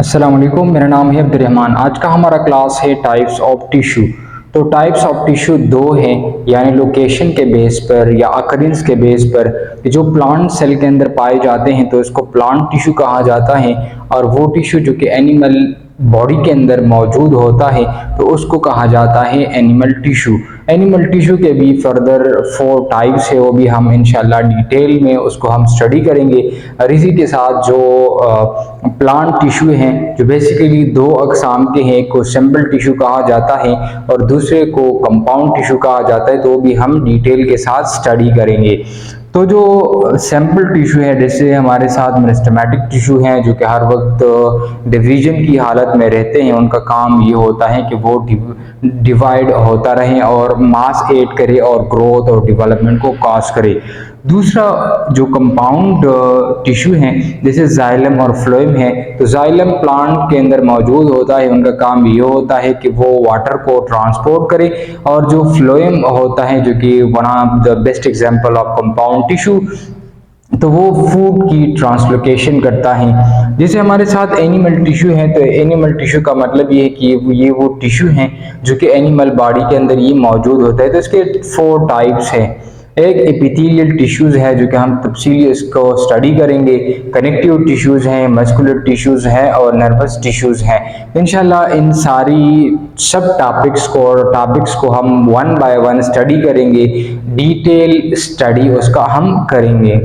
अस्सलाम वालेकुम, मेरा नाम है अब्दुर्रहमान। आज का हमारा क्लास है टाइप्स ऑफ टिश्यू। तो टाइप्स ऑफ टिश्यू दो हैं, यानी लोकेशन के बेस पर या अकरेंस के बेस पर। जो प्लांट सेल के अंदर पाए जाते हैं तो इसको प्लांट टिश्यू कहा जाता है, और वो टिश्यू जो कि एनिमल बॉडी के अंदर मौजूद होता है तो उसको कहा जाता है एनिमल टिश्यू। एनिमल टिश्यू के भी फर्दर 4 टाइप्स है, वो भी हम इंशाल्लाह डिटेल में उसको हम स्टडी करेंगे। और इसी के साथ जो प्लांट टिश्यू हैं जो बेसिकली दो अकसाम के हैं, एक को सिंपल टिश्यू कहा जाता है और दूसरे को कंपाउंड टिश्यू कहा जाता है, तो भी हम डिटेल के साथ स्टडी करेंगे। तो जो सैंपल टिश्यू है, जैसे हमारे साथ मेरिस्टेमेटिक टिश्यू हैं जो कि हर वक्त डिवीजन की हालत में रहते हैं, उनका काम ये होता है कि वो डिवाइड होता रहे और मास ऐड करे और ग्रोथ और डेवलपमेंट को कॉज करे। दूसरा जो कंपाउंड टिश्यू हैं जैसे जाइलम और फ्लोएम है, तो जाइलम प्लांट के अंदर मौजूद होता है, उनका काम ये होता है कि वो वाटर को ट्रांसपोर्ट करे। और जो फ्लोएम होता है जो कि one of the best example of compound tissue, तो वो फूड की ट्रांसलोकेशन करता है। जैसे हमारे साथ एनिमल टिश्यू है, तो एनिमल टिश्यू का मतलब ये है कि ये वो टिश्यू हैं जो कि एनिमल बॉडी के अंदर ये मौजूद होता है। तो इसके 4 टाइप्स हैं। एक एपिथेलियल टिश्यूज है जो कि हम तफसीली इसको स्टडी करेंगे, कनेक्टिव टिश्यूज हैं, मस्कुलर टिश्यूज हैं और नर्वस टिश्यूज हैं। इंशाल्लाह इन सारी सब टॉपिक्स को हम 1 बाय 1 स्टडी करेंगे, डिटेल स्टडी उसका हम करेंगे।